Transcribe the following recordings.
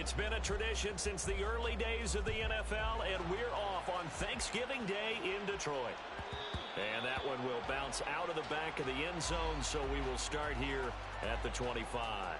It's been a tradition since the early days of the NFL, and we're off on Thanksgiving Day in Detroit. And that one will bounce out of the back of the end zone, so we will start here at the 25.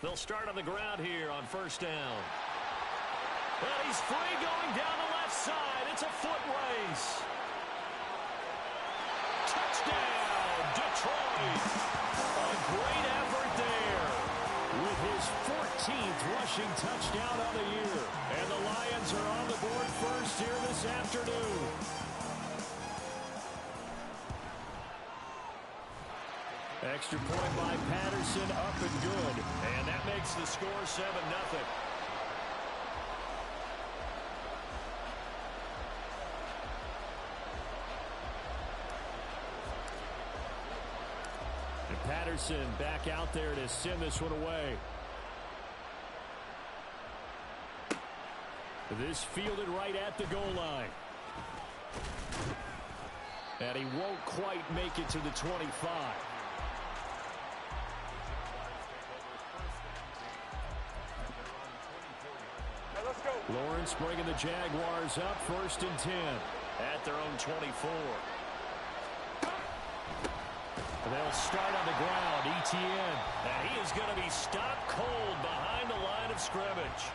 They'll start on the ground here on first down. And he's free going down the left side. It's a foot race. Touchdown, Detroit. A great effort there with his 14th rushing touchdown of the year. And the Lions are on the board first here this afternoon. Extra point by Patterson, up and good. And that makes the score 7-0. And Patterson back out there to send this one away. This fielded right at the goal line. And he won't quite make it to the 25. Lawrence bringing the Jaguars up, 1st and 10 at their own 24. They'll start on the ground. Etienne. And he is going to be stopped cold behind the line of scrimmage.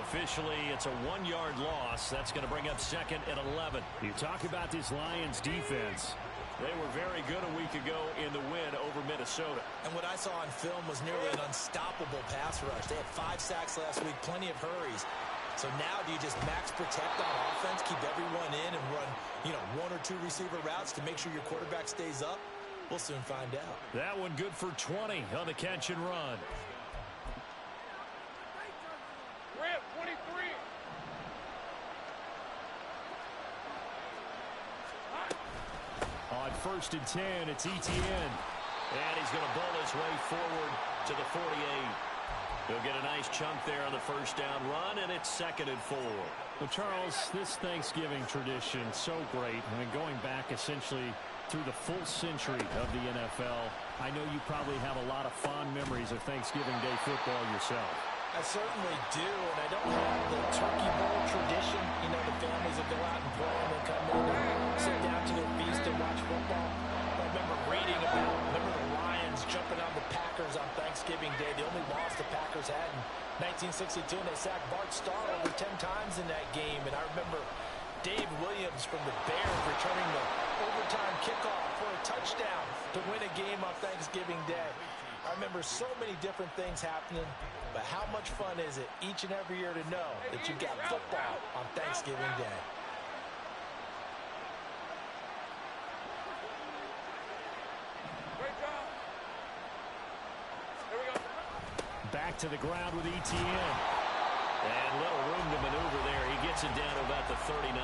Officially, it's a 1-yard loss. That's going to bring up 2nd and 11. You talk about this Lions defense. They were very good a week ago in the win over Minnesota. And what I saw on film was nearly an unstoppable pass rush. They had 5 sacks last week, plenty of hurries. So now do you just max protect on offense, keep everyone in and run, 1 or 2 receiver routes to make sure your quarterback stays up? We'll soon find out. That one good for 20 on the catch and run. Rip, 23. On 1st and 10, it's Etienne. And he's going to bowl his way forward to the 48. He'll get a nice chunk there on the first down run, and it's 2nd and 4. Well, Charles, this Thanksgiving tradition, so great. I mean, going back essentially through the full century of the NFL, I know you probably have a lot of fond memories of Thanksgiving Day football yourself. I certainly do, and I don't have the turkey bowl tradition. The families that go out and play and they come in and sit down to their feast and watch football. I remember reading about, the Lions jumping on the Packers on Thanksgiving Day. The only loss the Packers had in 1962, and they sacked Bart Starr over 10 times in that game. And I remember Dave Williams from the Bears returning the overtime kickoff for a touchdown to win a game on Thanksgiving Day. I remember so many different things happening, but how much fun is it each and every year to know that you've got football on Thanksgiving Day? Great job. Here we go. Back to the ground with Etienne. And little room to maneuver there. He gets it down to about the 39.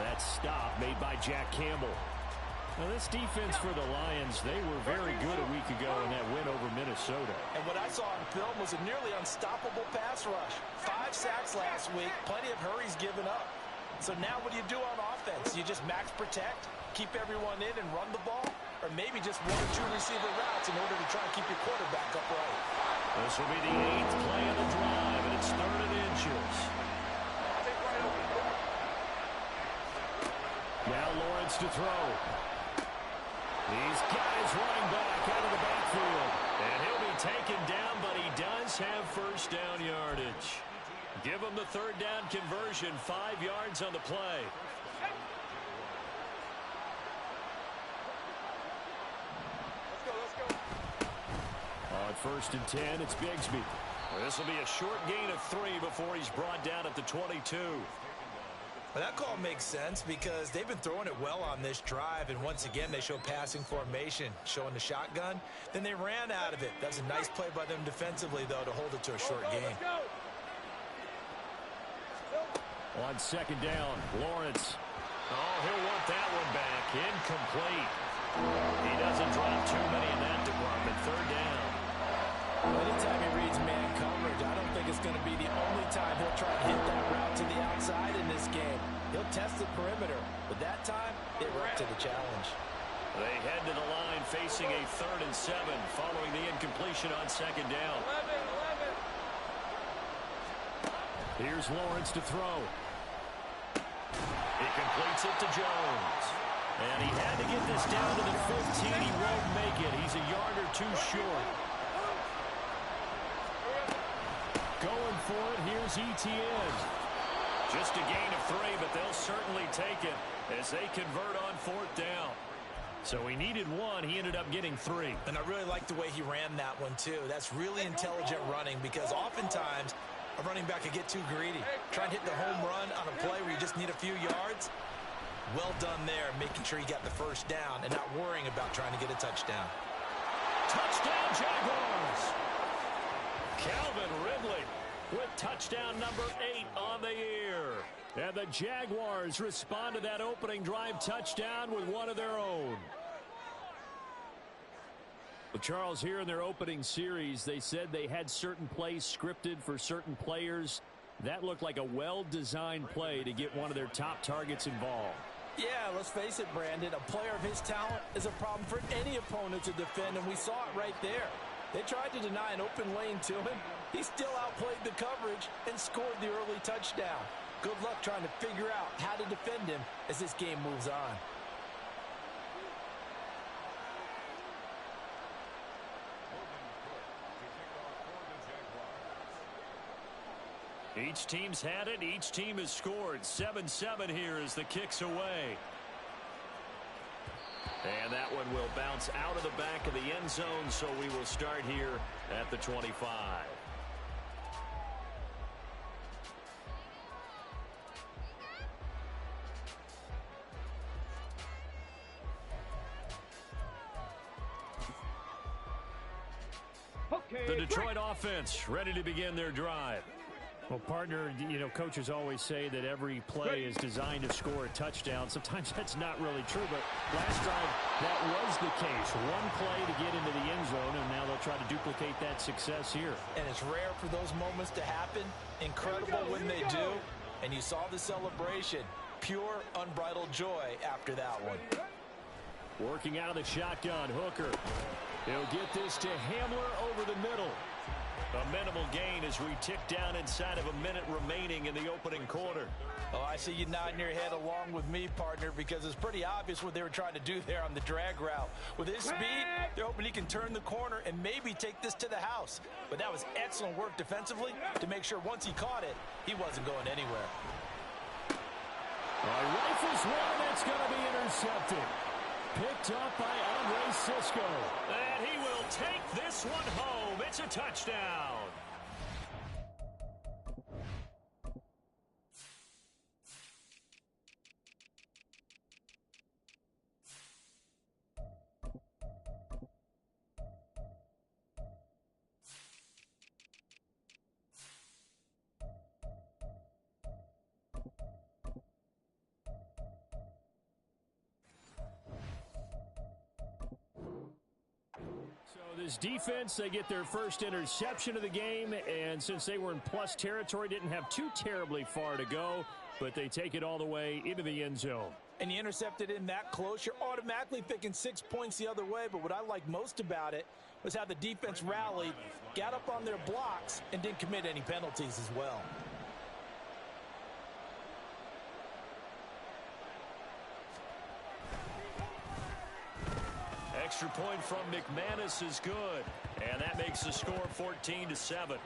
That stop made by Jack Campbell. Now, this defense for the Lions, they were very good a week ago in that win over Minnesota. And what I saw on film was a nearly unstoppable pass rush. 5 sacks last week, plenty of hurries given up. So now what do you do on offense? You just max protect, keep everyone in and run the ball? Or maybe just 1 or 2 receiver routes in order to try and keep your quarterback upright? This will be the 8th play of the drive, and it's 3rd and inches. Now Lawrence to throw. He's got his running back out of the backfield. And he'll be taken down, but he does have first down yardage. Give him the 3rd down conversion, 5 yards on the play. Let's go. On 1st and 10, it's Bigsby. This will be a short gain of 3 before he's brought down at the 22. Well, that call makes sense because they've been throwing it well on this drive, and once again, they show passing formation, showing the shotgun. Then they ran out of it. That was a nice play by them defensively, though, to hold it to a short game. On second down, Lawrence. Oh, he'll want that one back. Incomplete. He doesn't drop too many in that department. Third down. Anytime he reads man coverage, I don't think it's going to be the only time he'll try to hit that route to the outside in this game. He'll test the perimeter, but that time, it went to the challenge. They head to the line facing a 3rd and 7 following the incompletion on second down. 11. Here's Lawrence to throw. He completes it to Jones. And he had to get this down to the 15. He won't make it. He's a yard or two short. Going for it, here's Etienne. Just a gain of 3, but they'll certainly take it as they convert on 4th down. So he needed 1. He ended up getting 3. And I really like the way he ran that one, too. That's really intelligent running because oftentimes a running back could get too greedy. Try and hit the home run on a play where you just need a few yards. Well done there, making sure you got the first down and not worrying about trying to get a touchdown. Touchdown, Jaguars! Calvin Ridley with touchdown number 8 on the year. And the Jaguars respond to that opening drive touchdown with one of their own. Well, Charles, here in their opening series, they said they had certain plays scripted for certain players. That looked like a well-designed play to get one of their top targets involved. Yeah, let's face it, Brandon. A player of his talent is a problem for any opponent to defend, and we saw it right there. They tried to deny an open lane to him. He still outplayed the coverage and scored the early touchdown. Good luck trying to figure out how to defend him as this game moves on. Each team's had it. Each team has scored. 7-7 here as the kick's away. And that one will bounce out of the back of the end zone, so we will start here at the 25. The Detroit offense ready to begin their drive. Well, partner, you know, coaches always say that every play is designed to score a touchdown. Sometimes that's not really true, but last drive, that was the case. One play to get into the end zone, and now they'll try to duplicate that success here. And it's rare for those moments to happen. Incredible when they do. And you saw the celebration. Pure, unbridled joy after that one. Working out of the shotgun, Hooker. He'll get this to Hamler over the middle. A minimal gain as we tick down inside of a minute remaining in the opening quarter. Oh, I see you nodding your head along with me, partner, because it's pretty obvious what they were trying to do there on the drag route. With his speed, they're hoping he can turn the corner and maybe take this to the house. But that was excellent work defensively to make sure once he caught it, he wasn't going anywhere. Rifles one, that's going to be intercepted. Picked up by Andre Cisco. And he will take this one home. It's a touchdown. This defense, they get their first interception of the game, and since they were in plus territory, didn't have too terribly far to go, but they take it all the way into the end zone. And you intercepted in that close, you're automatically thinking 6 points the other way, but what I like most about it was how the defense rallied, got up on their blocks, and didn't commit any penalties as well. Extra point from McManus is good, and that makes the score 14-7.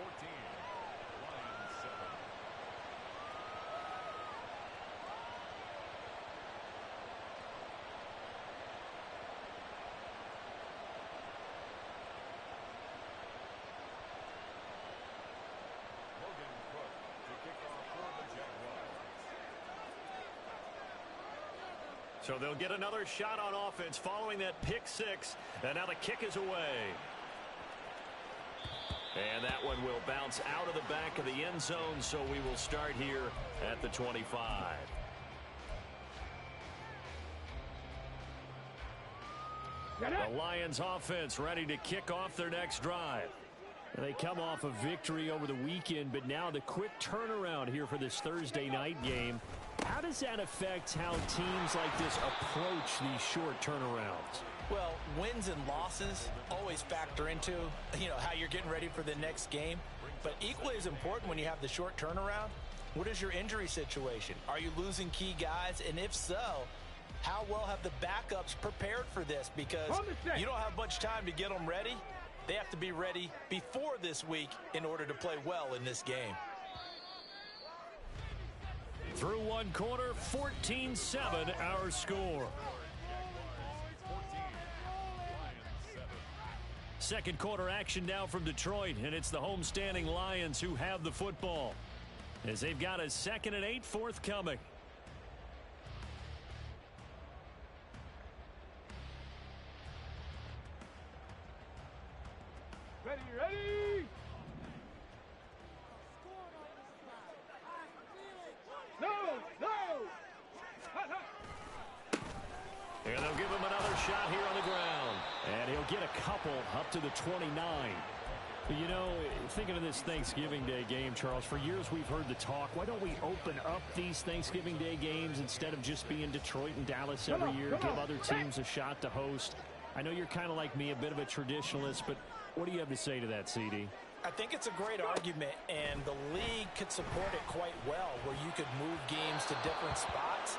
So they'll get another shot on offense following that pick six. And now the kick is away. And that one will bounce out of the back of the end zone, so we will start here at the 25. The Lions offense ready to kick off their next drive. They come off a victory over the weekend, but now the quick turnaround here for this Thursday night game. How does that affect how teams like this approach these short turnarounds? Well, wins and losses always factor into, how you're getting ready for the next game. But equally as important when you have the short turnaround, what is your injury situation? Are you losing key guys? And if so, how well have the backups prepared for this? Because you don't have much time to get them ready. They have to be ready before this week in order to play well in this game. Through one quarter, 14-7 our score. Second quarter action now from Detroit, and it's the homestanding Lions who have the football as they've got a 2nd and 8 forthcoming. Ready! No! And they'll give him another shot here on the ground. And he'll get a couple up to the 29. Thinking of this Thanksgiving Day game, Charles, for years we've heard the talk, why don't we open up these Thanksgiving Day games instead of just being Detroit and Dallas every year, give other teams a shot to host? I know you're kind of like me, a bit of a traditionalist, but what do you have to say to that, CD? I think it's a great argument, and the league could support it quite well, where you could move games to different spots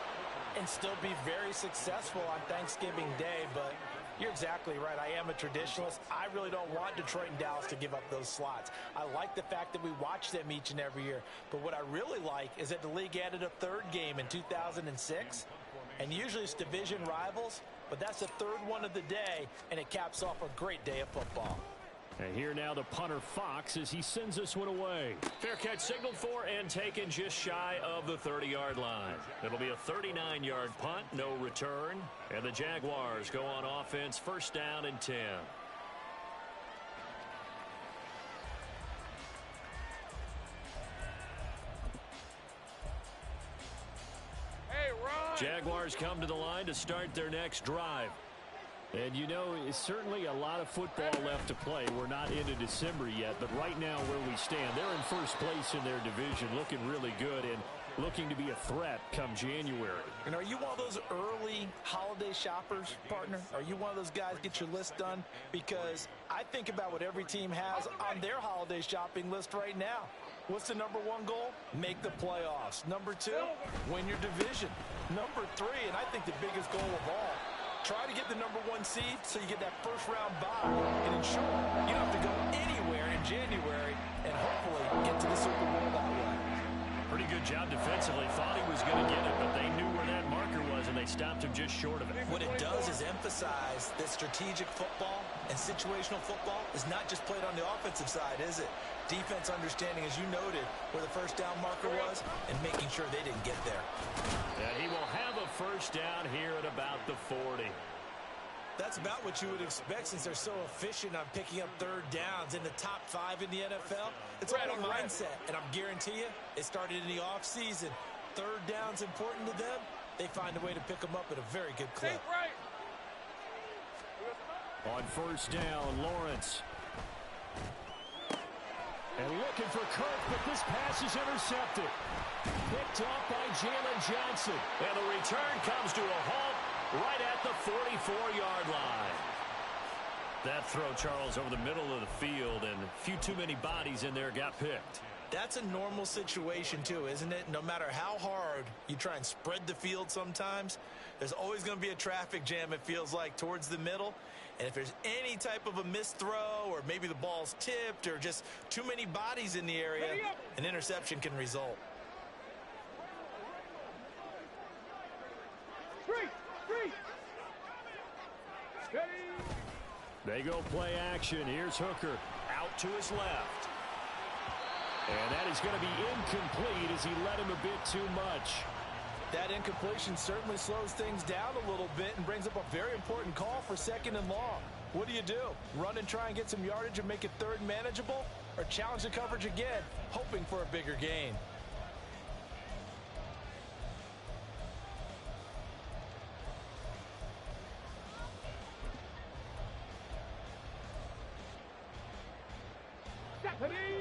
and still be very successful on Thanksgiving Day. But you're exactly right. I am a traditionalist. I really don't want Detroit and Dallas to give up those slots. I like the fact that we watch them each and every year. But what I really like is that the league added a third game in 2006. And usually it's division rivals, but that's the third one of the day, and it caps off a great day of football. And here now the punter Fox as he sends this one away. Fair catch signaled for and taken just shy of the 30-yard line. It'll be a 39-yard punt, no return. And the Jaguars go on offense, 1st down and 10. Hey, Ron! Jaguars come to the line to start their next drive. And it's certainly a lot of football left to play. We're not into December yet, but right now where we stand, they're in first place in their division, looking really good and looking to be a threat come January. And are you one of those early holiday shoppers, partner? Are you one of those guys get your list done? Because I think about what every team has on their holiday shopping list right now. What's the number one goal? Make the playoffs. Number 2, win your division. Number 3, and I think the biggest goal of all, try to get the number 1 seed so you get that first-round bye and ensure you don't have to go anywhere in January and hopefully get to the Super Bowl that way. Pretty good job defensively. Thought he was going to get it, but they knew where that marker was, and they stopped him just short of it. What it does is emphasize that strategic football and situational football is not just played on the offensive side, is it? Defense understanding, as you noted, where the first down marker was and making sure they didn't get there. And he will have a first down here at about the 40. That's about what you would expect since they're so efficient on picking up third downs in the top 5 in the NFL. It's all a mindset, and I'm guarantee you it started in the offseason. Third down's important to them. They find a way to pick them up at a very good clip. On first down, Lawrence. And looking for Kirk, but this pass is intercepted. Picked up by Jalen Johnson. And the return comes to a halt right at the 44-yard line. That throw, Charles, over the middle of the field, and a few too many bodies in there got picked. That's a normal situation, too, isn't it? No matter how hard you try and spread the field sometimes, there's always going to be a traffic jam, it feels like, towards the middle. And if there's any type of a missed throw or maybe the ball's tipped or just too many bodies in the area, an interception can result. They go play action. Here's Hooker. Out to his left. And that is going to be incomplete as he led him a bit too much. That incompletion certainly slows things down a little bit and brings up a very important call for 2nd and long. What do? Run and try and get some yardage and make it 3rd and manageable? Or challenge the coverage again, hoping for a bigger gain?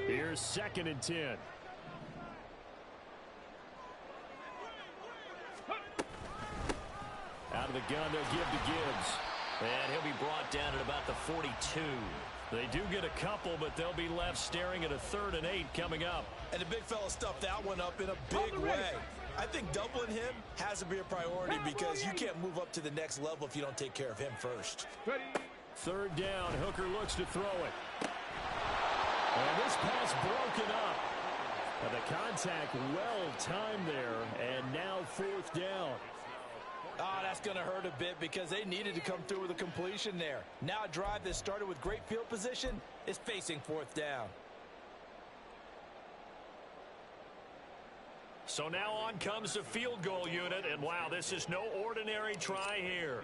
Here's 2nd and 10. Out of the gun, they'll give to Gibbs. And he'll be brought down at about the 42. They do get a couple, but they'll be left staring at a 3rd and 8 coming up. And the big fella stuffed that one up in a big way. I think doubling him has to be a priority because you can't move up to the next level if you don't take care of him first. 3rd down, Hooker looks to throw it. And this pass broken up. And the contact well timed there, and now 4th down. That's going to hurt a bit because they needed to come through with a completion there. Now a drive that started with great field position is facing 4th down. So now on comes the field goal unit, and wow, this is no ordinary try here.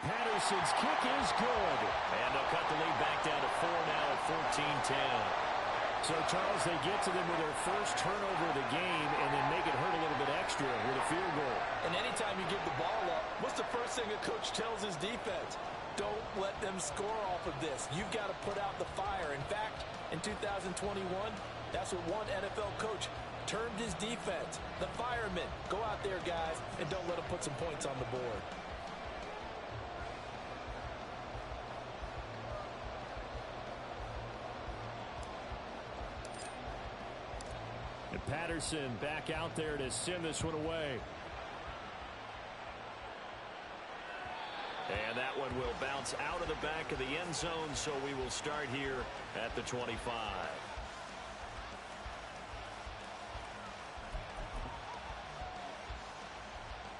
Patterson's kick is good. And they'll cut the lead back down to 4 now at 14-10. So, Charles, they get to them with their first turnover of the game and then make it hurt a little bit extra with a field goal. And anytime you give the ball up, what's the first thing a coach tells his defense? Don't let them score off of this. You've got to put out the fire. In fact, in 2021, that's what one NFL coach termed his defense. The firemen. Go out there, guys, and don't let them put some points on the board. And Patterson back out there to send this one away. And that one will bounce out of the back of the end zone, so we will start here at the 25.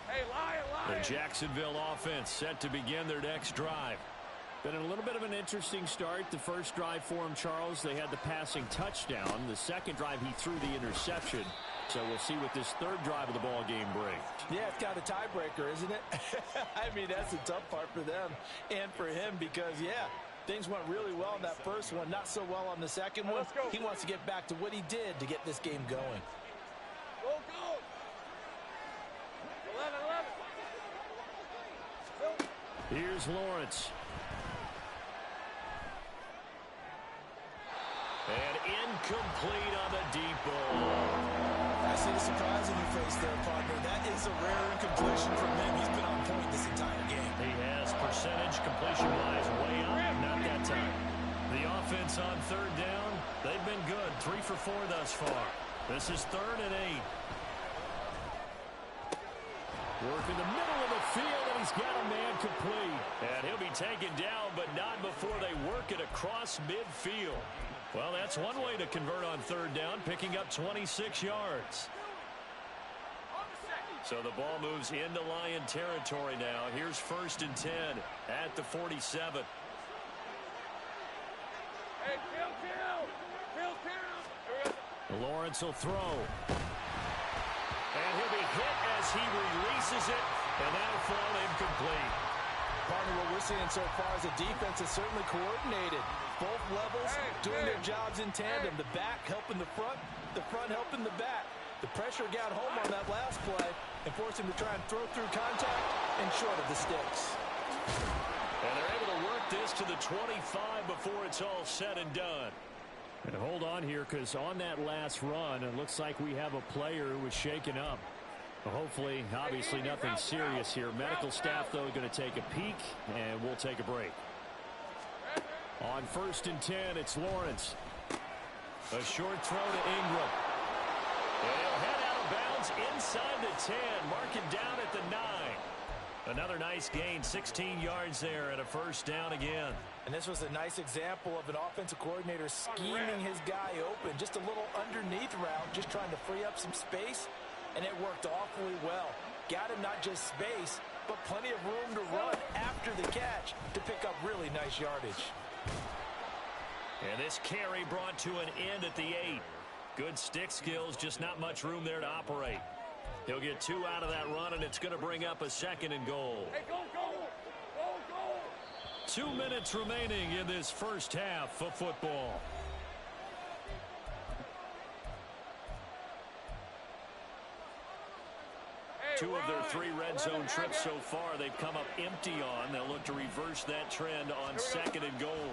Hey, Lion. The Jacksonville offense set to begin their next drive. Been a little bit of an interesting start. The first drive for him, Charles, they had the passing touchdown. The second drive, he threw the interception. So we'll see what this 3rd drive of the ball game brings. Yeah, it's kind of a tiebreaker, isn't it? I mean, that's the tough part for them and for him because, yeah, things went really well in that first one, not so well on the second one. He wants to get back to what he did to get this game going. Go. 11. Here's Lawrence. And incomplete on the deep ball. I see the surprise in your face there, partner. That is a rare incompletion from him. He's been on point this entire game. He has percentage completion-wise way up. Not that time. The offense on 3rd down, they've been good. 3 for 4 thus far. This is 3rd and 8. Work in the middle of the field, and he's got a man complete. And he'll be taken down, but not before they work it across midfield. Well, that's one way to convert on 3rd down, picking up 26 yards. So the ball moves into Lion territory now. Here's 1st and 10 at the 47. Hey, kill. Lawrence will throw. And he'll be hit as he releases it, and that'll fall incomplete. Partner, what we're seeing so far is the defense is certainly coordinated. Both levels doing their jobs in tandem. The back helping the front helping the back. The pressure got home on that last play and forced him to try and throw through contact and short of the sticks. And they're able to work this to the 25 before it's all said and done. And hold on here, because on that last run, it looks like we have a player who was shaken up. Hopefully, obviously nothing serious here. Medical staff, though, going to take a peek, and we'll take a break. On 1st and 10, it's Lawrence. A short throw to Ingram. And he'll head out of bounds inside the 10. Mark it down at the 9. Another nice gain, 16 yards there, and a 1st down again. And this was a nice example of an offensive coordinator scheming his guy open. Just a little underneath route, just trying to free up some space. And it worked awfully well. Got him not just space, but plenty of room to run after the catch to pick up really nice yardage. And this carry brought to an end at the 8. Good stick skills, just not much room there to operate. He'll get 2 out of that run, and it's going to bring up a 2nd and goal. Hey, go, go, go, go. 2 minutes remaining in this first half of football. Hey, 2 of their 3 red zone Ryan, trips so Haggett. far, they've come up empty on. They'll look to reverse that trend on 2nd and goal.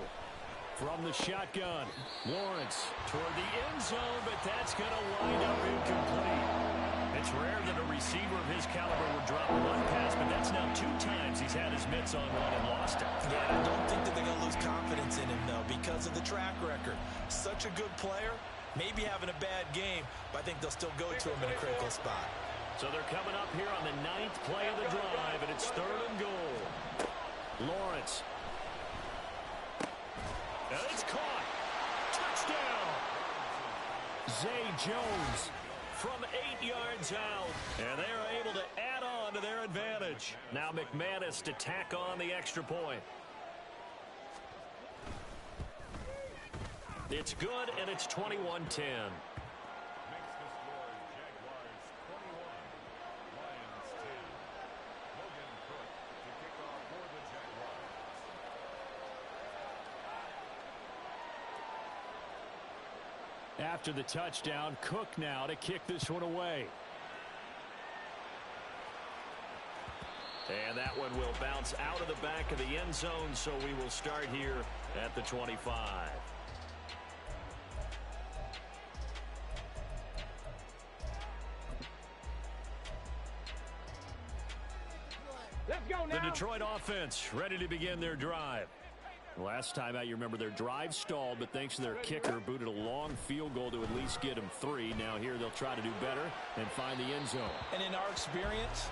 From the shotgun, Lawrence. Toward the end zone, but that's going to wind up incomplete. It's rare that a receiver of his caliber would drop one pass, but that's now 2 times he's had his mitts on one and lost it. Yeah, I don't think that they're going to lose confidence in him, though, because of the track record. Such a good player, maybe having a bad game, but I think they'll still go to him in a critical spot. So they're coming up here on the 9th play of the drive, and it's 3rd and goal. Lawrence. And it's caught. Touchdown. Zay Jones. From 8 yards out. And they are able to add on to their advantage. Now McManus to tack on the extra point. It's good, and it's 21-10. After the touchdown, Cook now to kick this one away. And that one will bounce out of the back of the end zone, so we will start here at the 25. Let's go now. The Detroit offense ready to begin their drive. Last time out, you remember their drive stalled, but thanks to their kicker, booted a long field goal to at least get them 3. Now here they'll try to do better and find the end zone. And in our experience,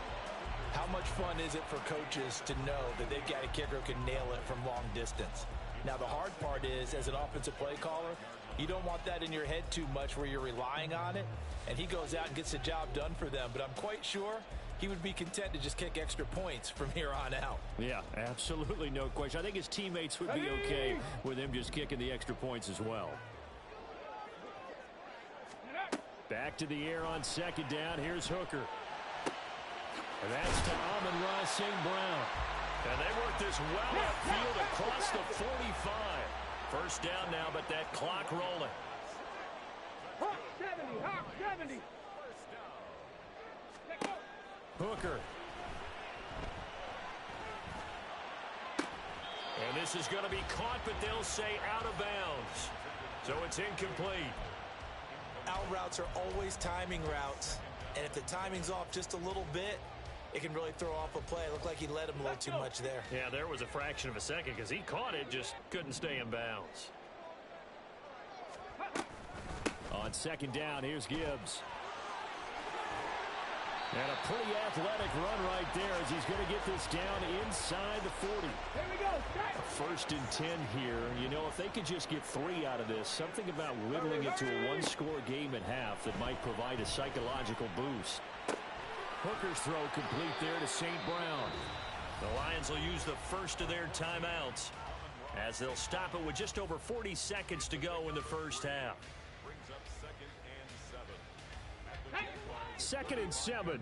how much fun is it for coaches to know that they've got a kicker who can nail it from long distance? Now, the hard part is, as an offensive play caller, you don't want that in your head too much where you're relying on it, and he goes out and gets the job done for them. But I'm quite sure he would be content to just kick extra points from here on out. Yeah, absolutely no question. I think his teammates would be okay with him just kicking the extra points as well. Back to the air on 2nd down. Here's Hooker. And that's to Amon-Ra St. Brown. And they work this well upfield across the 45. First down now, but that clock rolling. Hawk 70, Hawk 70. Hooker. And this is going to be caught, but they'll say out of bounds. So it's incomplete. Out routes are always timing routes, and if the timing's off just a little bit, it can really throw off a play. It looked like he led him a little too much there. Yeah, there was a fraction of a second because he caught it, just couldn't stay in bounds. On 2nd down, here's Gibbs. And a pretty athletic run right there as he's going to get this down inside the 40. Here we go. Strike. 1st and 10 here. You know, if they could just get 3 out of this, something about whittling it to a 1-score game at half that might provide a psychological boost. Hooker's throw complete there to St. Brown. The Lions will use the first of their timeouts as they'll stop it with just over 40 seconds to go in the first half. 2nd and 7.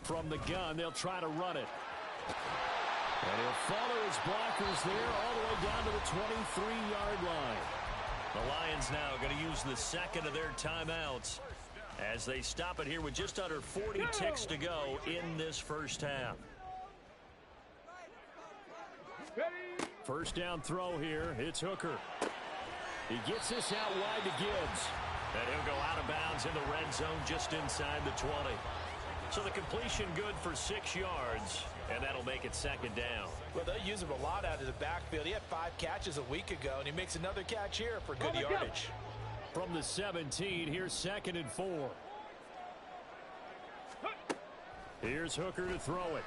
From the gun, they'll try to run it. And he'll follow his blockers there all the way down to the 23-yard line. The Lions now going to use the second of their timeouts as they stop it here with just under 40 ticks to go in this first half. First down throw here. It's Hooker. He gets this out wide to Gibbs. And he'll go out of bounds in the red zone just inside the 20. So the completion good for 6 yards, and that'll make it 2nd down. Well, they'll use him a lot out of the backfield. He had 5 catches a week ago, and he makes another catch here for good yardage. From the 17, here's 2nd and 4. Here's Hooker to throw it.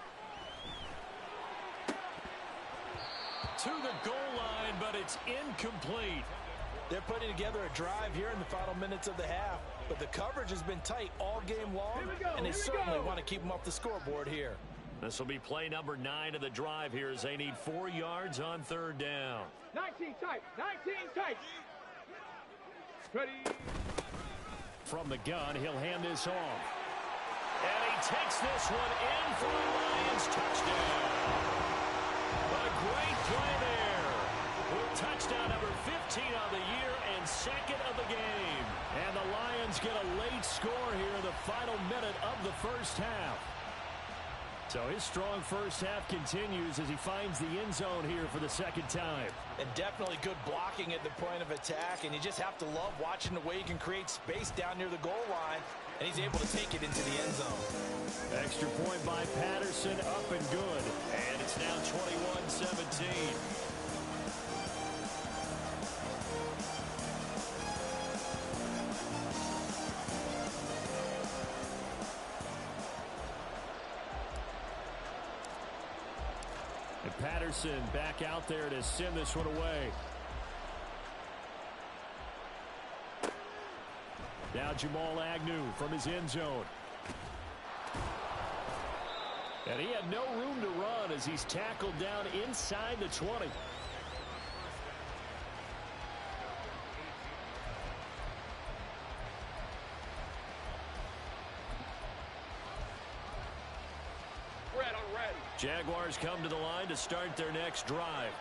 To the goal line, but it's incomplete. They're putting together a drive here in the final minutes of the half, but the coverage has been tight all game long, and they certainly want to keep them off the scoreboard here. This will be play number 9 of the drive here as they need 4 yards on 3rd down. 19 tight. 19 tight. Ready. From the gun, he'll hand this off. And he takes this one in for a Lions touchdown. A great play there. With touchdown number 15 on the year and 2nd of the game. And the Lions get a late score here in the final minute of the first half. So his strong first half continues as he finds the end zone here for the 2nd time. And definitely good blocking at the point of attack, and you just have to love watching the way he can create space down near the goal line, and he's able to take it into the end zone. Extra point by Patterson, up and good. And it's now 21-17. And Patterson back out there to send this one away. Now Jamal Agnew from his end zone. And he had no room to run as he's tackled down inside the 20. Jaguars come to the line to start their next drive.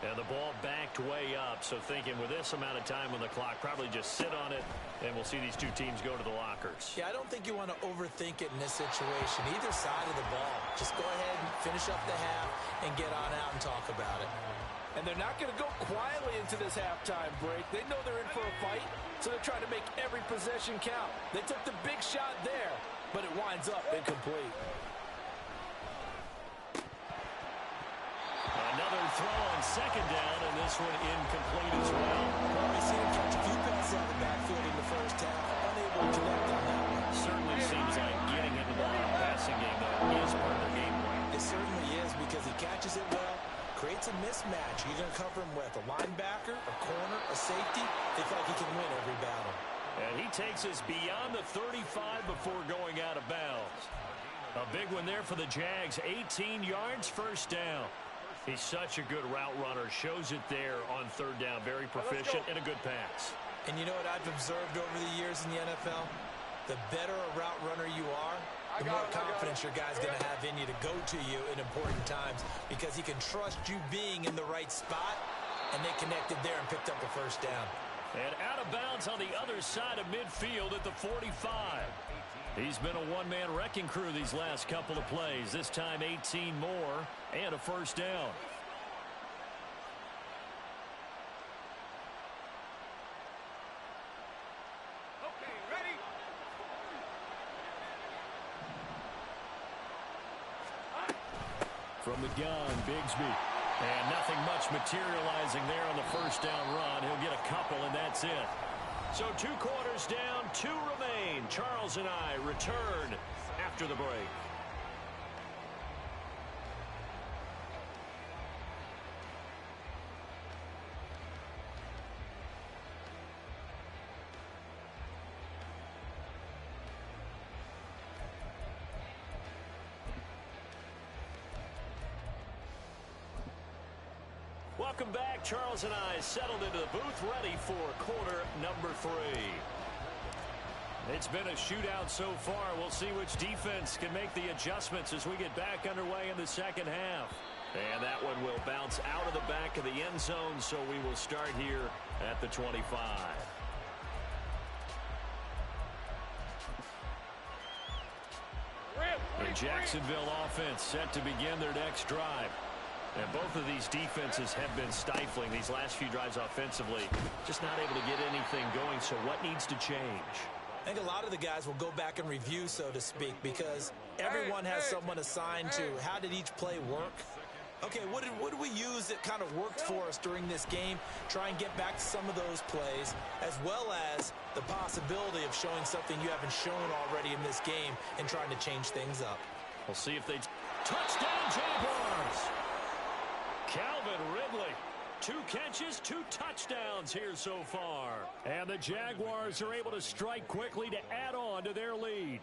And the ball backed way up, so thinking with this amount of time on the clock, probably just sit on it, and we'll see these two teams go to the lockers. Yeah, I don't think you want to overthink it in this situation. Either side of the ball. Just go ahead and finish up the half and get on out and talk about it. And they're not going to go quietly into this halftime break. They know they're in for a fight, so they're trying to make every possession count. They took the big shot there, but it winds up incomplete. Another throw on 2nd down, and this one incomplete as well. Well, we've seen him catch a few passes out of the backfield in the first half. Unable to connect on that one. Certainly seems like getting into the passing game, though, is part of their game plan. It certainly is because he catches it well, creates a mismatch. You're going to cover him with a linebacker, a corner, a safety. They feel like he can win every battle. And he takes us beyond the 35 before going out of bounds. A big one there for the Jags. 18 yards, 1st down. He's such a good route runner. Shows it there on 3rd down. Very proficient and a good pass. And you know what I've observed over the years in the NFL? The better a route runner you are, the more confidence your guy's going to have in you to go to you in important times because he can trust you being in the right spot, and they connected there and picked up the 1st down. And out of bounds on the other side of midfield at the 45. He's been a one-man wrecking crew these last couple of plays. This time 18 more and a 1st down. Okay, ready? From the gun, Bigsby. And nothing much materializing there on the 1st down run. He'll get a couple, and that's it. So 2 quarters down, 2 remain. Charles and I return after the break. Welcome back. Charles and I settled into the booth, ready for quarter number 3. It's been a shootout so far. We'll see which defense can make the adjustments as we get back underway in the 2nd half. And that one will bounce out of the back of the end zone, so we will start here at the 25. The Jacksonville offense set to begin their next drive. And both of these defenses have been stifling these last few drives offensively. Just not able to get anything going, so what needs to change? I think a lot of the guys will go back and review, so to speak, because everyone has someone assigned to how did each play work. Okay, what did we use that kind of worked for us during this game? Try and get back to some of those plays, as well as the possibility of showing something you haven't shown already in this game and trying to change things up. We'll see if they... Touchdown, Jaguars! Calvin Ridley. 2 catches, 2 touchdowns here so far. And the Jaguars are able to strike quickly to add on to their lead.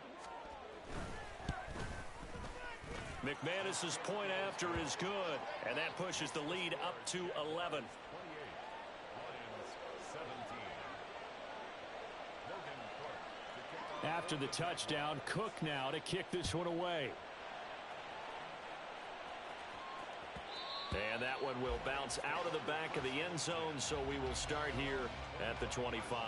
McManus's point after is good, and that pushes the lead up to 11. After the touchdown, Cook now to kick this one away. And that one will bounce out of the back of the end zone, so we will start here at the 25.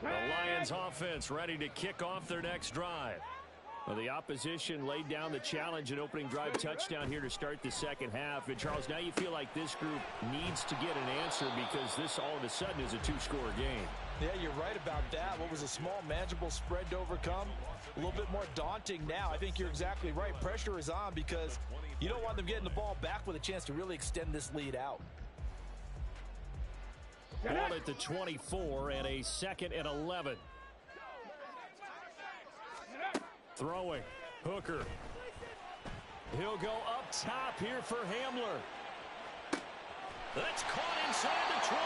The Lions offense ready to kick off their next drive. Well, the opposition laid down the challenge and opening drive touchdown here to start the second half. And, Charles, now you feel like this group needs to get an answer because this all of a sudden is a two-score game. Yeah, you're right about that. What was a small, manageable spread to overcome? A little bit more daunting now. I think you're exactly right. Pressure is on because you don't want them getting the ball back with a chance to really extend this lead out. Ball at the 24 and a 2nd and 11. Throwing. Hooker. He'll go up top here for Hamler. That's caught inside the 20.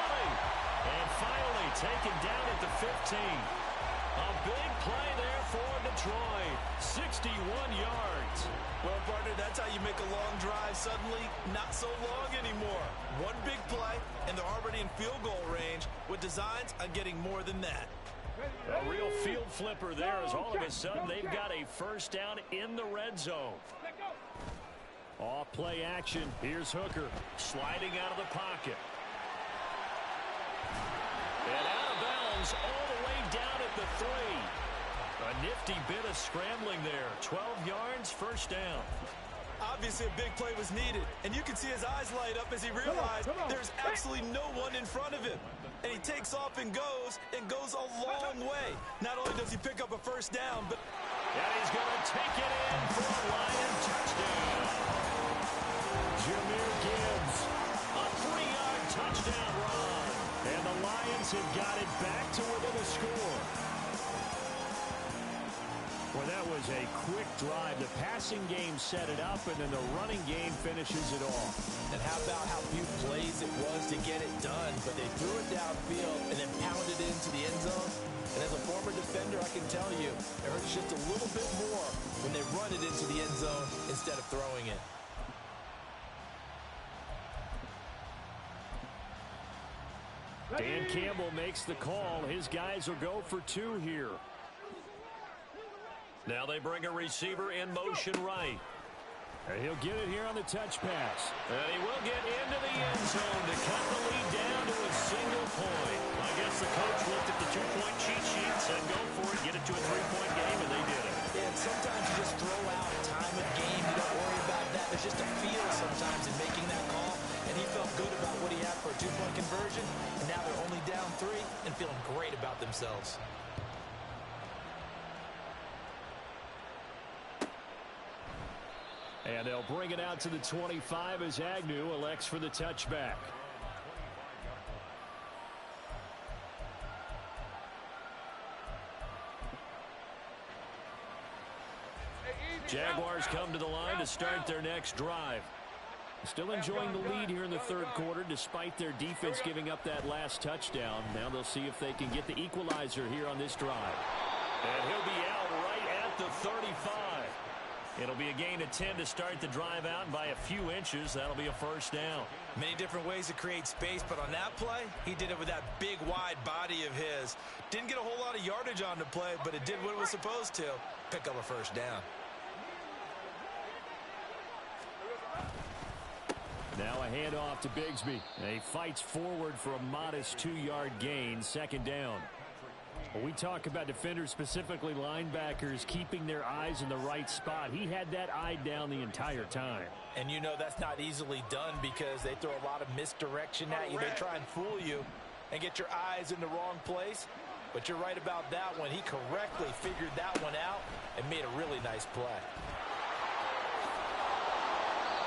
And finally taken down at the 15. A big play there for Detroit. 61 yards. Well, partner, that's how you make a long drive suddenly not so long anymore. One big play, and they're already in field goal range with designs on getting more than that. A real field flipper there as all of a sudden they've got a first down in the red zone. Off play action. Here's Hooker. Sliding out of the pocket. And out of bounds all the way down at the 3. A nifty bit of scrambling there. 12 yards, first down. Obviously, a big play was needed, and you can see his eyes light up as he realized there's absolutely no one in front of him. And he takes off and goes a long way. Not only does he pick up a first down, but... And he's going to take it in for a Lion touchdown. Jahmyr Gibbs. A 3-yard touchdown run. And the Lions have got it back to within a score. Well, that was a quick drive. The passing game set it up, and then the running game finishes it off. And how about how few plays it was to get it done, but they threw it downfield and then pounded it into the end zone. And as a former defender, I can tell you, it hurts just a little bit more when they run it into the end zone instead of throwing it. Dan Campbell makes the call. His guys will go for 2 here. Now they bring a receiver in motion right. And he'll get it here on the touch pass. And he will get into the end zone to cut the lead down to a single point. I guess the coach looked at the 2-point cheat sheet and said, go for it, get it to a 3-point game, and they did it. And sometimes you just throw out time of game. You don't worry about that. There's just a feel sometimes in making that call. And he felt good about what he had for a 2-point conversion. And now they're only down 3 and feeling great about themselves. And they'll bring it out to the 25 as Agnew elects for the touchback. Jaguars come to the line to start their next drive. Still enjoying the lead here in the third quarter despite their defense giving up that last touchdown. Now they'll see if they can get the equalizer here on this drive. And he'll be out right at the 35. It'll be a gain of 10 to start the drive out, and by a few inches, that'll be a first down. Many different ways to create space, but on that play, he did it with that big, wide body of his. Didn't get a whole lot of yardage on the play, but it did what it was supposed to. Pick up a first down. Now a handoff to Bigsby. He fights forward for a modest 2-yard gain, second down. When we talk about defenders, specifically linebackers, keeping their eyes in the right spot, he had that eye down the entire time. And you know that's not easily done because they throw a lot of misdirection at you. They try and fool you and get your eyes in the wrong place. But you're right about that one. He correctly figured that one out and made a really nice play.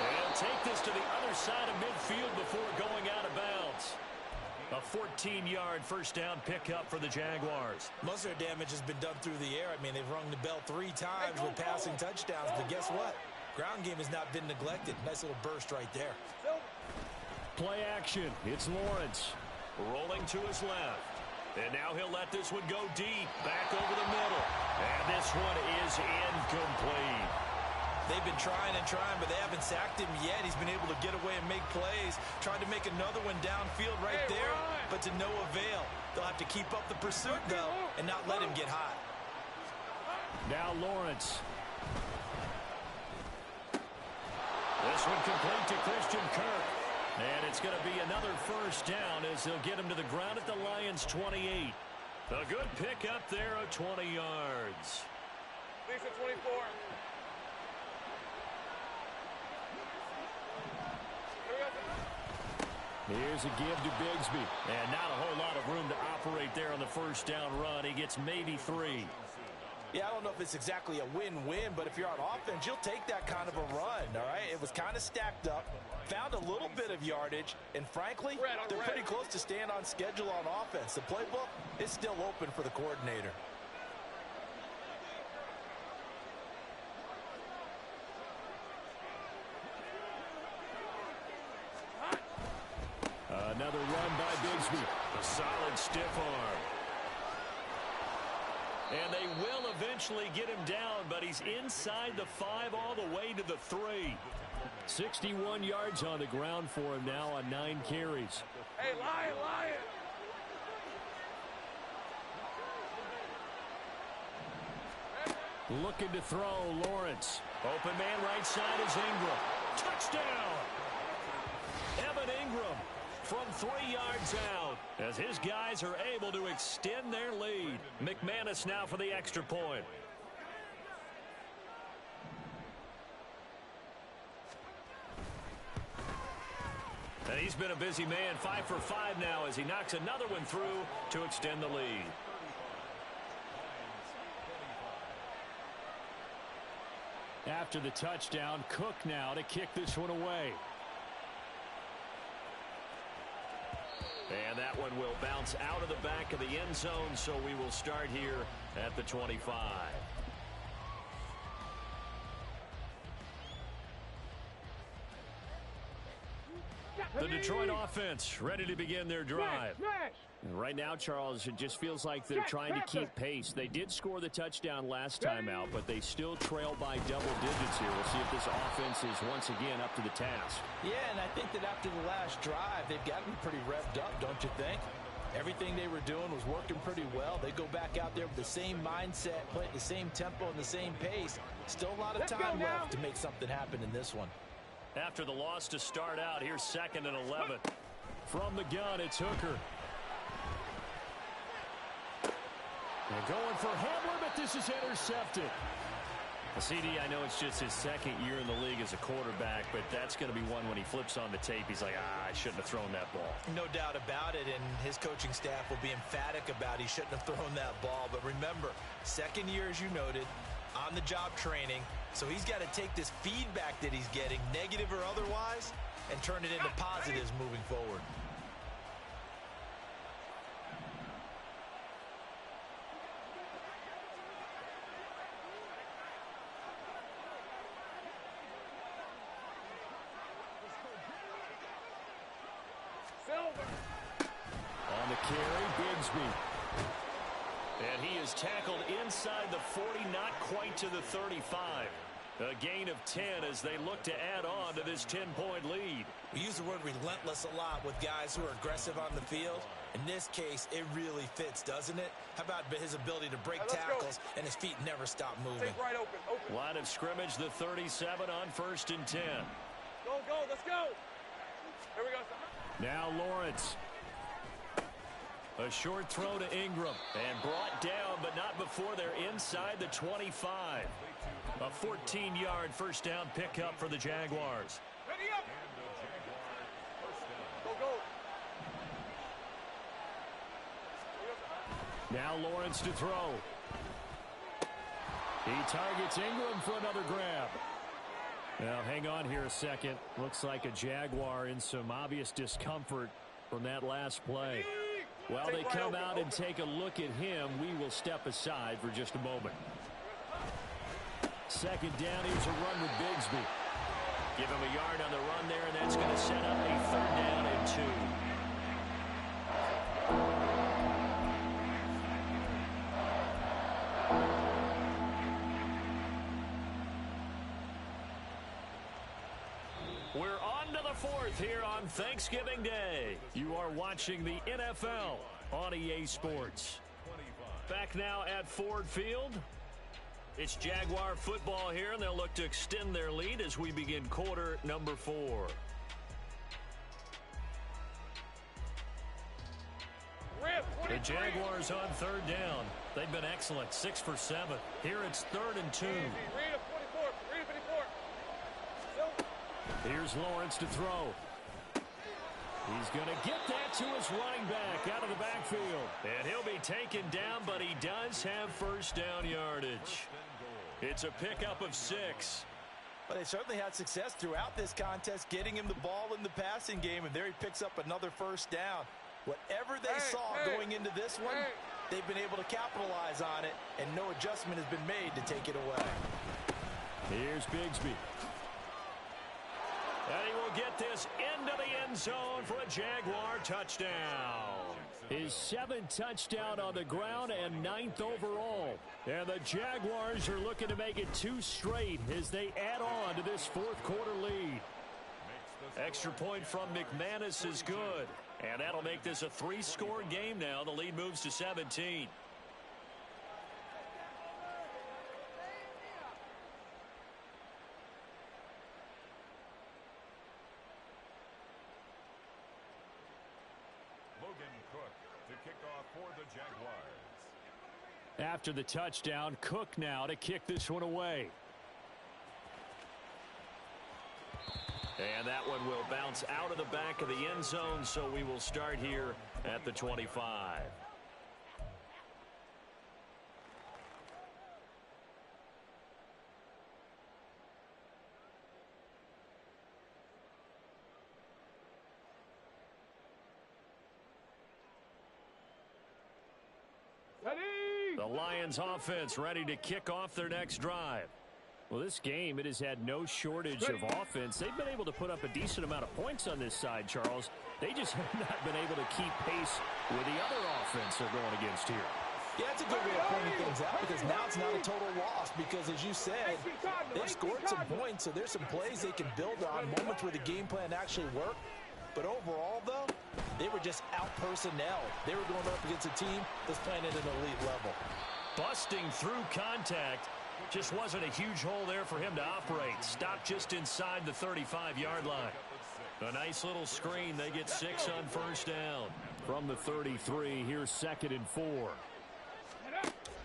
And take this to the other side of midfield before going out of bounds. A 14-yard first down pickup for the Jaguars. Most of their damage has been done through the air. I mean, they've rung the bell 3 times with passing touchdowns. But guess what? Ground game has not been neglected. Nice little burst right there. Play action. It's Lawrence. rolling to his left. And now he'll let this one go deep, back over the middle. And this one is incomplete. They've been trying and trying, but they haven't sacked him yet. He's been able to get away and make plays. Tried to make another one downfield right there, but to no avail. They'll have to keep up the pursuit, though, and not let him get hot. Now Lawrence. This one complete to Christian Kirk. And it's going to be another first down as they'll get him to the ground at the Lions' 28. A good pick up there of 20 yards. Lisa 24. Here's a give to Bigsby. And not a whole lot of room to operate there on the first down run. He gets maybe 3. Yeah, I don't know if it's exactly a win-win, but if you're on offense, you'll take that kind of a run, all right? It was kind of stacked up, found a little bit of yardage, and frankly, they're pretty close to staying on schedule on offense. The playbook is still open for the coordinator. Another run by Bigsby. A solid stiff arm. And they will eventually get him down, but he's inside the 5 all the way to the 3. 61 yards on the ground for him now on 9 carries. Hey, Lion, Lion. Looking to throw, Lawrence. Open man right side is Ingram. Touchdown! Evan Ingram from 3 yards out as his guys are able to extend their lead. McManus now for the extra point. And he's been a busy man, 5 for 5 now as he knocks another one through to extend the lead. After the touchdown, Cook now to kick this one away. And that one will bounce out of the back of the end zone, so we will start here at the 25. The Detroit offense ready to begin their drive. And right now, Charles, it just feels like they're trying to keep pace. They did score the touchdown last time out, but they still trail by double digits here. We'll see if this offense is once again up to the task. Yeah, and I think that after the last drive, they've got to be pretty revved up, don't you think? Everything they were doing was working pretty well. They go back out there with the same mindset, play at the same tempo and the same pace. Still a lot of time left to make something happen in this one. After the loss to start out, here's 2nd and 11. From the gun, it's Hooker. They're going for Hamler, but this is intercepted. CD, I know it's just his 2nd year in the league as a quarterback, but that's going to be one when he flips on the tape. He's like, I shouldn't have thrown that ball. No doubt about it, and his coaching staff will be emphatic about he shouldn't have thrown that ball. But remember, 2nd year, as you noted, on-the-job training, so he's got to take this feedback that he's getting, negative or otherwise, and turn it into positives moving forward. On the carry, Bigsby. And he is tackled inside the 40, not quite to the 35. A gain of 10 as they look to add on to this 10-point lead. We use the word relentless a lot with guys who are aggressive on the field. In this case, it really fits, doesn't it? How about his ability to break tackles and his feet never stop moving? Take right open. Line of scrimmage, the 37 on 1st and 10. Go, let's go. Here we go. Now Lawrence. A short throw to Ingram. And brought down, but not before they're inside the 25. A 14-yard first down pickup for the Jaguars. Ready up. Go. Now Lawrence to throw. He targets Ingram for another grab. Now hang on here a second. Looks like a Jaguar in some obvious discomfort from that last play. While they come out and take a look at him, we will step aside for just a moment. 2nd down, here's a run with Bigsby. Give him a yard on the run there, and that's going to set up a 3rd down and 2. We're on to the fourth here on Thanksgiving Day. You are watching the NFL on EA Sports. Back now at Ford Field. It's Jaguar football here, and they'll look to extend their lead as we begin quarter number 4. The Jaguars on third down. They've been excellent, 6 for 7. Here it's 3rd and 2. Here's Lawrence to throw. He's going to get that to his running back out of the backfield. And he'll be taken down, but he does have first down yardage. It's a pickup of 6. But they certainly had success throughout this contest, getting him the ball in the passing game, and there he picks up another first down. Whatever they saw going into this one, they've been able to capitalize on it, and no adjustment has been made to take it away. Here's Bigsby. And he will get this into the end zone for a Jaguar touchdown. His 7th touchdown on the ground and 9th overall. And the Jaguars are looking to make it 2 straight as they add on to this fourth quarter lead. Extra point from McManus is good. And that'll make this a 3-score game now. The lead moves to 17. After the touchdown, Cook now to kick this one away. And that one will bounce out of the back of the end zone, so we will start here at the 25. The Lions offense ready to kick off their next drive. Well, this game, it has had no shortage of offense. They've been able to put up a decent amount of points on this side, Charles. They just have not been able to keep pace with the other offense they're going against here. Yeah, it's a good way of pointing things out because now it's not a total loss because, as you said, they've scored some points, so there's some plays they can build on, moments where the game plan actually worked. But overall, though, they were just out-personnel. They were going up against a team that's playing at an elite level. Busting through contact. Just wasn't a huge hole there for him to operate. Stopped just inside the 35-yard line. A nice little screen. They get 6 on first down. From the 33, here's 2nd and 4.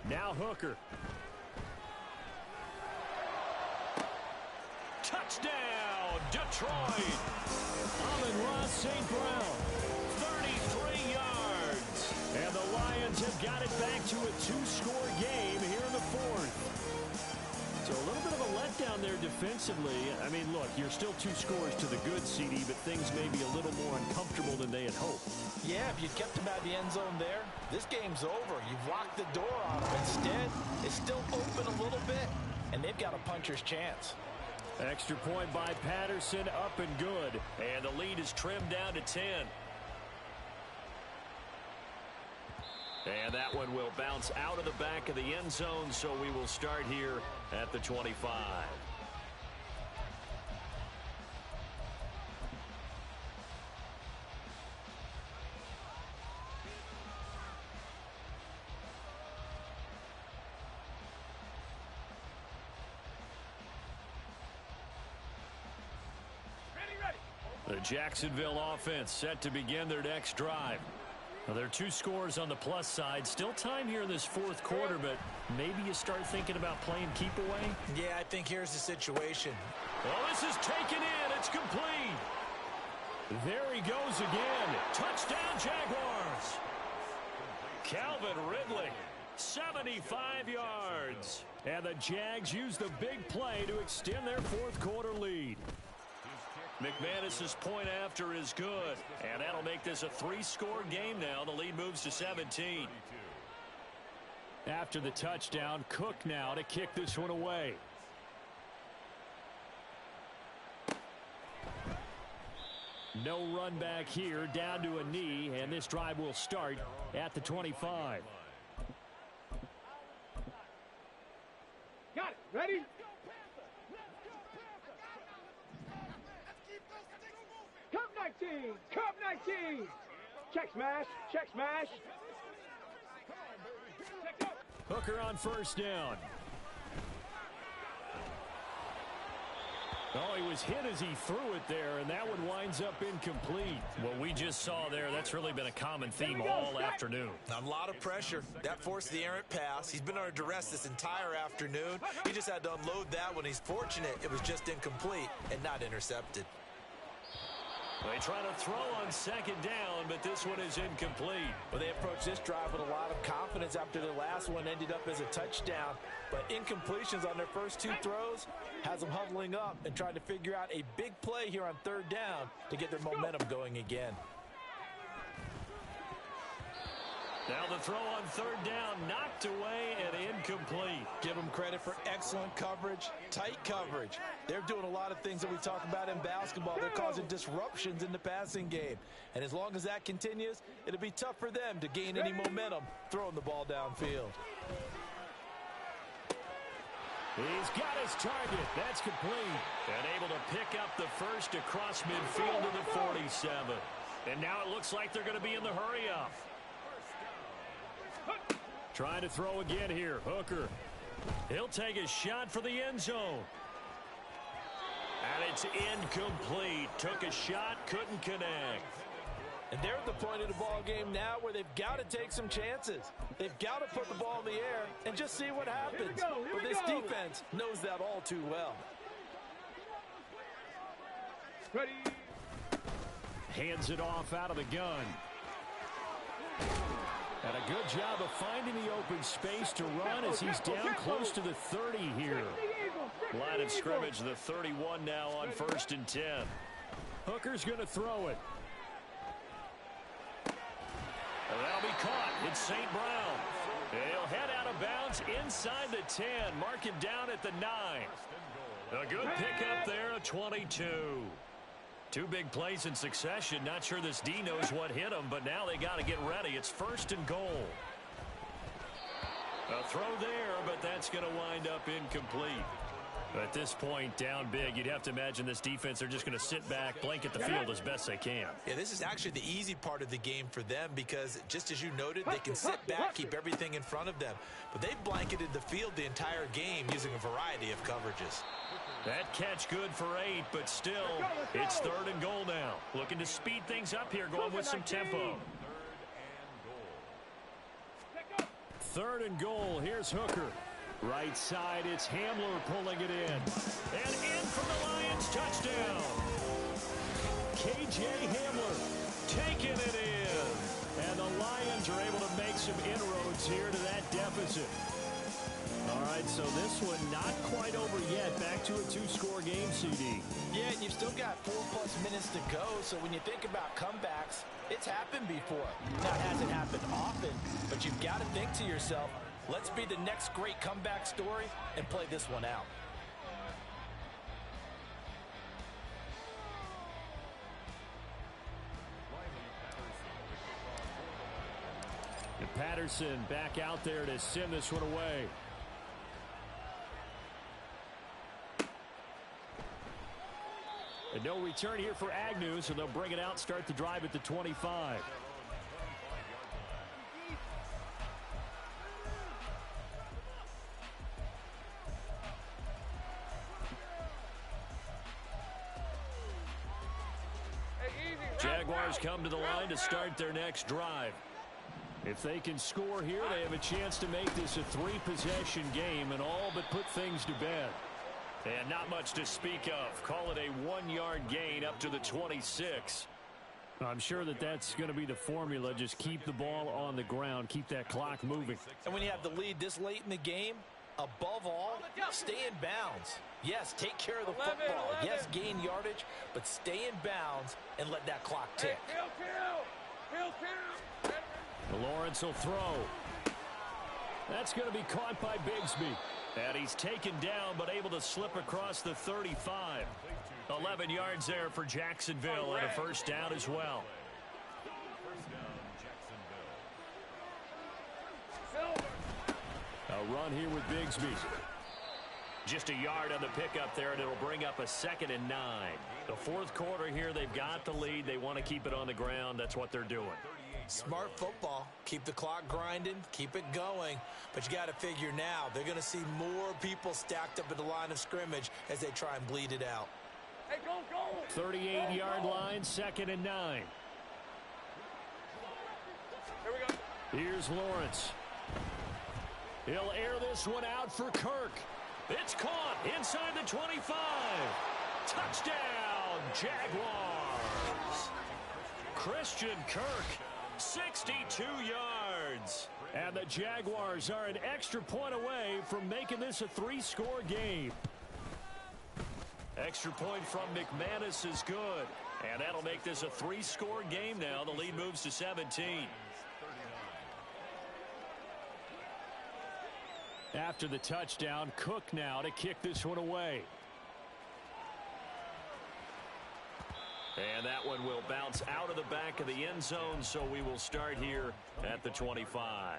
Now Hooker. Touchdown, Detroit. Amon-Ra St. Brown. 33 yards. And the Lions have got it back to a 2-score game here in the 4th. So a little bit of a letdown there defensively. I mean, look, you're still 2 scores to the good, CD, but things may be a little more uncomfortable than they had hoped. Yeah, if you kept them out of the end zone there, this game's over. You've locked the door on them. Instead, it's still open a little bit, and they've got a puncher's chance. Extra point by Patterson, up and good. And the lead is trimmed down to 10. And that one will bounce out of the back of the end zone, so we will start here at the 25. The Jacksonville offense set to begin their next drive. Well, there are 2 scores on the plus side. Still time here in this 4th quarter, but maybe you start thinking about playing keep away? Yeah, I think here's the situation. Well, this is taken in. It's complete. There he goes again. Touchdown, Jaguars. Calvin Ridley, 75 yards. And the Jags use the big play to extend their 4th quarter lead. McManus's point after is good, and that'll make this a 3-score game now. The lead moves to 17. After the touchdown, Cook now to kick this one away. No run back here, down to a knee, and this drive will start at the 25. Got it. Ready? 19. Cup 19. Check smash. Check smash. Hooker on first down. Oh, he was hit as he threw it there, and that one winds up incomplete. What we just saw there, that's really been a common theme all afternoon. A lot of pressure. That forced the errant pass. He's been under duress this entire afternoon. He just had to unload that one. He's fortunate it was just incomplete and not intercepted. They try to throw on second down, but this one is incomplete. Well, they approached this drive with a lot of confidence after their last one ended up as a touchdown. But incompletions on their first two throws has them huddling up and trying to figure out a big play here on third down to get their momentum going again. Now the throw on third down, knocked away and incomplete. Give them credit for excellent coverage, tight coverage. They're doing a lot of things that we talk about in basketball. They're causing disruptions in the passing game. And as long as that continues, it'll be tough for them to gain any momentum throwing the ball downfield. He's got his target. That's complete. And able to pick up the first across midfield to the 47. And now it looks like they're going to be in the hurry-up. Trying to throw again here. Hooker. He'll take a shot for the end zone. And it's incomplete. Took a shot, couldn't connect. And they're at the point of the ball game now where they've got to take some chances. They've got to put the ball in the air and just see what happens. But this defense knows that all too well. Ready. Hands it off out of the gun. And a good job of finding the open space to run as he's down close to the 30 here. Line of scrimmage, the 31 now on 1st and 10. Hooker's going to throw it. And that'll be caught. It's St. Brown. He'll head out of bounds inside the 10. Mark him down at the 9. A good pickup there, a 22. Two big plays in succession. Not sure this D knows what hit him, but now they got to get ready. It's 1st and goal. A throw there, but that's going to wind up incomplete. At this point, down big, you'd have to imagine this defense, they're just going to sit back, blanket the field as best they can. Yeah, this is actually the easy part of the game for them because, just as you noted, they can sit back, keep everything in front of them. But they've blanketed the field the entire game using a variety of coverages. That catch good for 8, but still, it's 3rd and goal now. Looking to speed things up here, going with some tempo. 3rd and goal. Here's Hooker. Right side, it's Hamler pulling it in. And in from the Lions, touchdown. K.J. Hamler Taking it in. And the Lions are able to make some inroads here to that deficit. All right, so this one not quite over yet. Back to a 2-score game, CD. Yeah, and you've still got 4+ minutes to go, so when you think about comebacks, it's happened before. Now, it hasn't happened often, but you've got to think to yourself, let's be the next great comeback story and play this one out. And Patterson back out there to send this one away. And no return here for Agnew, so they'll bring it out, start the drive at the 25. Jaguars come to the line to start their next drive. If they can score here, they have a chance to make this a 3-possession game and all but put things to bed. And not much to speak of. Call it a 1-yard gain up to the 26. I'm sure that that's going to be the formula. Just keep the ball on the ground. Keep that clock moving. And when you have the lead this late in the game, above all, stay in bounds. Yes, take care of the football. Yes, gain yardage, but stay in bounds and let that clock tick. Lawrence will throw. That's going to be caught by Bigsby. And he's taken down, but able to slip across the 35. 11 yards there for Jacksonville, and a first down as well. A run here with Bigsby. Just a yard on the pickup there, and it'll bring up a 2nd and 9. The fourth quarter here, they've got the lead. They want to keep it on the ground. That's what they're doing. Smart football. Keep the clock grinding. Keep it going. But you got to figure now, they're going to see more people stacked up at the line of scrimmage as they try and bleed it out. Hey, go! 38-yard line, 2nd and 9. Here we go. Here's Lawrence. He'll air this one out for Kirk. It's caught inside the 25. Touchdown, Jaguars. Christian Kirk, 62 yards. And the Jaguars are an extra point away from making this a 3-score game. Extra point from McManus is good. And that'll make this a 3-score game now. The lead moves to 17. After the touchdown, Cook now to kick this one away. And that one will bounce out of the back of the end zone, so we will start here at the 25.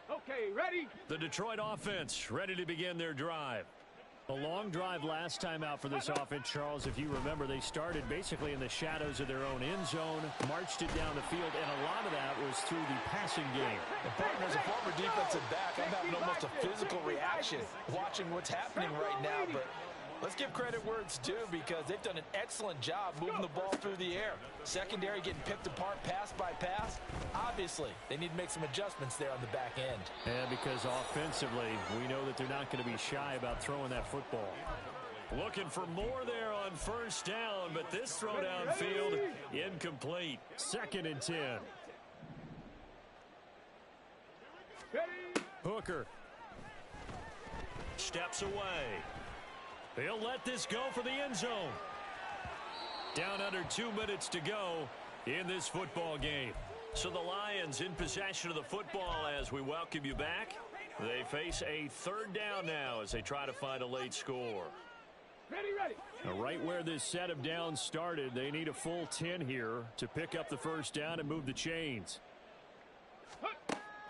Okay, ready? The Detroit offense ready to begin their drive. A long drive last time out for this offense, Charles. If you remember, they started basically in the shadows of their own end zone, marched it down the field, and a lot of that was through the passing game. And partner, as a former defensive back, I'm having almost a physical reaction watching what's happening right now. But let's give credit where it's due, because they've done an excellent job moving the ball through the air. Secondary getting picked apart pass by pass. Obviously, they need to make some adjustments there on the back end. And because offensively, we know that they're not going to be shy about throwing that football. Looking for more there on first down, but this throw downfield incomplete. 2nd and 10. Hooker Steps away. He'll let this go for the end zone. Down under 2 minutes to go in this football game. So the Lions in possession of the football as we welcome you back. They face a 3rd down now as they try to find a late score. Ready. Now, right where this set of downs started, they need a full 10 here to pick up the first down and move the chains.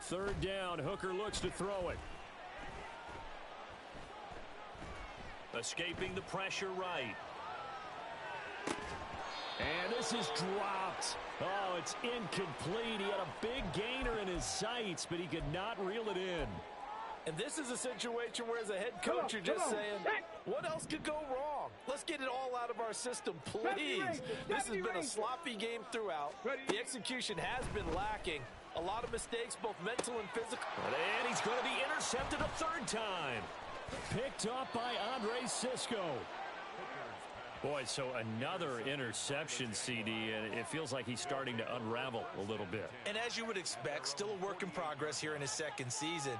3rd down, Hooker looks to throw it. Escaping the pressure right. And this is dropped. Oh, it's incomplete. He had a big gainer in his sights, but he could not reel it in. And this is a situation where, as a head coach, you're just saying, what else could go wrong? Let's get it all out of our system, please. This has been a sloppy game throughout. The execution has been lacking. A lot of mistakes, both mental and physical. And he's going to be intercepted a 3rd time. Picked up by Andre Cisco. Boy, so another interception, CD, and it feels like he's starting to unravel a little bit. And as you would expect, still a work in progress here in his 2nd season.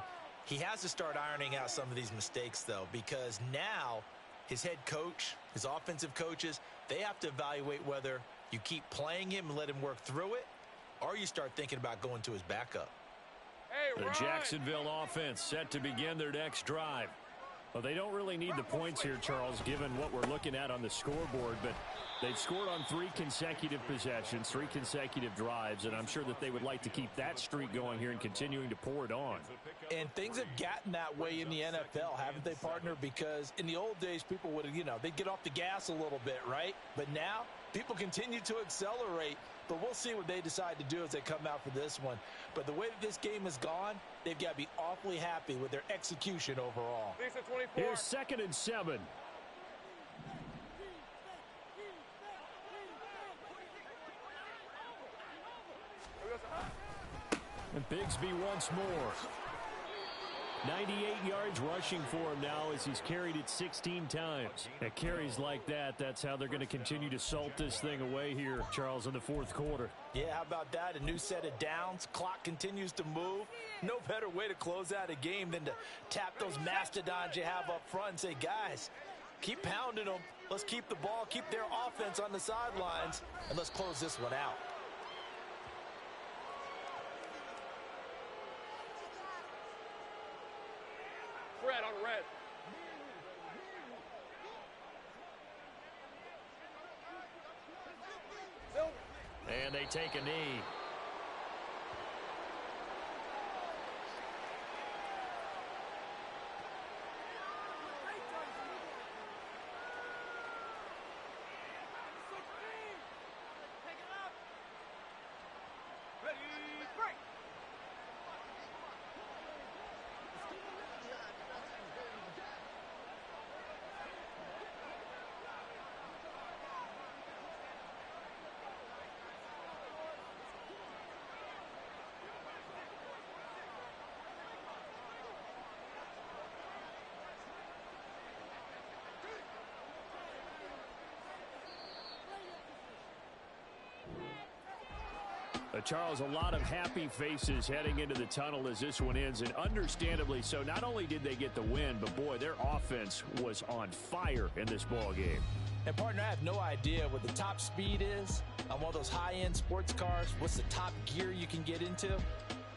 He has to start ironing out some of these mistakes, though, because now his head coach, his offensive coaches, they have to evaluate whether you keep playing him and let him work through it, or you start thinking about going to his backup. Hey, The Jacksonville offense set to begin their next drive. Well, they don't really need the points here, Charles, given what we're looking at on the scoreboard, but they've scored on 3 consecutive possessions, 3 consecutive drives, and I'm sure that they would like to keep that streak going here and continuing to pour it on. And things have gotten that way in the NFL, haven't they, partner? Because in the old days, people would, they'd get off the gas a little bit, right? But now, people continue to accelerate. But we'll see what they decide to do as they come out for this one. But the way that this game has gone, they've got to be awfully happy with their execution overall. Here's 2nd and 7. And Bigsby once more. 98 yards rushing for him now as he's carried it 16 times. At carries like that, that's how they're going to continue to salt this thing away here, Charles, in the 4th quarter. Yeah, how about that? A new set of downs. Clock continues to move. No better way to close out a game than to tap those mastodons you have up front and say, guys, keep pounding them. Let's keep the ball, keep their offense on the sidelines, and let's close this one out. Red on red. And they take a knee. Charles, a lot of happy faces heading into the tunnel as this one ends, and understandably so. Not only did they get the win, but, boy, their offense was on fire in this ball game. And, partner, I have no idea what the top speed is on one of those high-end sports cars. What's the top gear you can get into?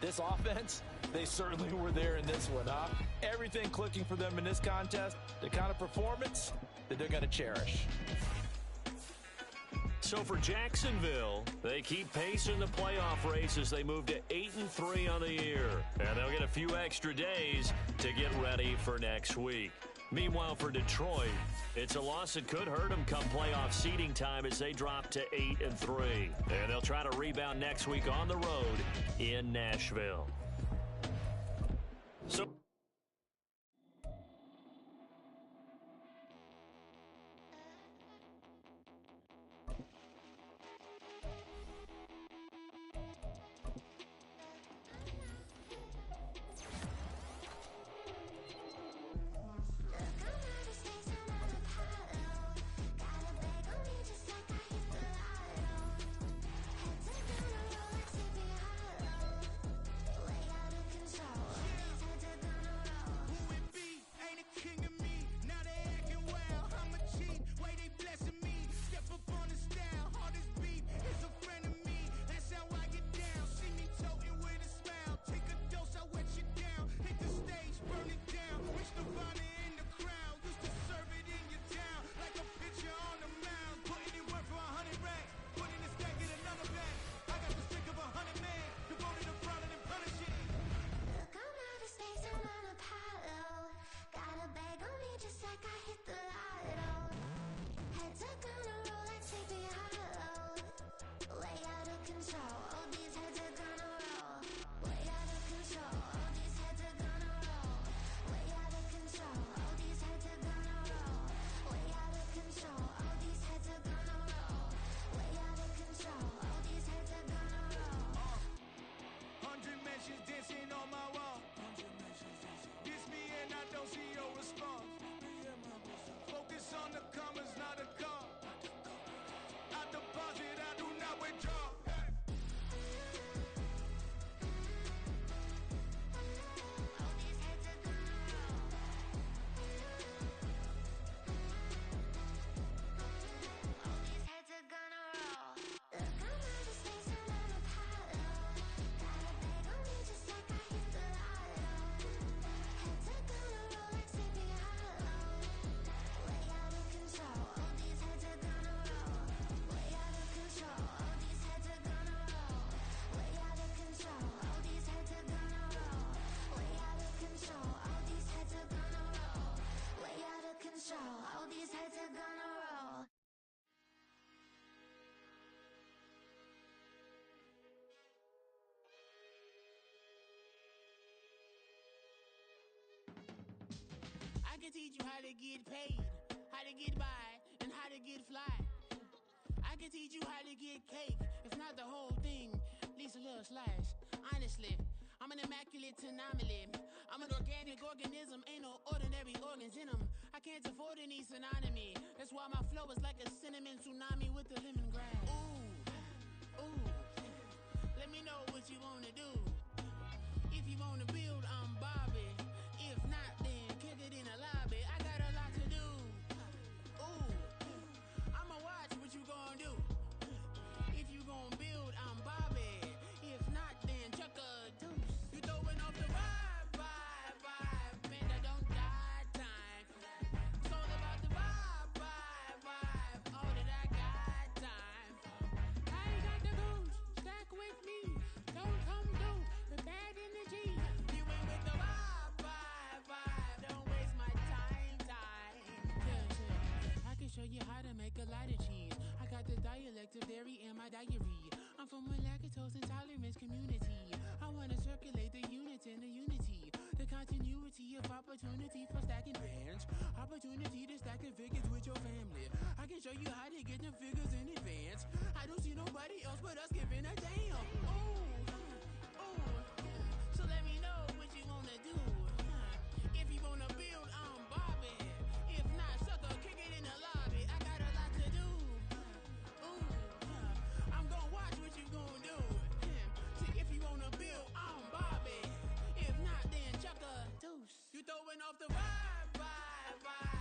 This offense, they certainly were there in this one, huh? Everything clicking for them in this contest, the kind of performance that they're going to cherish. So for Jacksonville, they keep pace in the playoff race as they move to 8-3 on the year. And they'll get a few extra days to get ready for next week. Meanwhile, for Detroit, it's a loss that could hurt them come playoff seeding time as they drop to 8-3. And they'll try to rebound next week on the road in Nashville. So I can teach you how to get paid, how to get by, and how to get fly. I can teach you how to get cake, if not the whole thing, at least a little slice. Honestly, I'm an immaculate anomaly. I'm an organic organism, ain't no ordinary organs in them. I can't afford any synonymy. That's why my flow is like a cinnamon tsunami with the lemongrass. Ooh, ooh, let me know what you wanna do. If you wanna build, I'm Bobby. If not, then kick it in the lobby. I got a lot to do. Ooh, I'ma watch what you gon' do. If you gon' build, I'm Bobby. If not, then chuck a deuce. You throwing off the vibe, man, I don't got time. It's all about the vibe, all that I got time. I ain't got the goose, stack with me. Don't come through the bad energy. You ain't with the vibe, don't waste my time. Yeah, I can show you how to make a lot of cheese. I got the dialect of dairy in my diary. I'm from a lactose intolerance community. I wanna circulate the units and the unity. The continuity of opportunity for stacking bands. Opportunity to stack the figures with your family. I can show you how to get the figures in advance. I don't see nobody else but us giving a damn. Ooh, so let me know what you wanna do. If you wanna build, I'm Bobby. If not, sucker, kick it in the lobby. I got a lot to do. Ooh, I'm gonna watch what you gonna do. off the ride.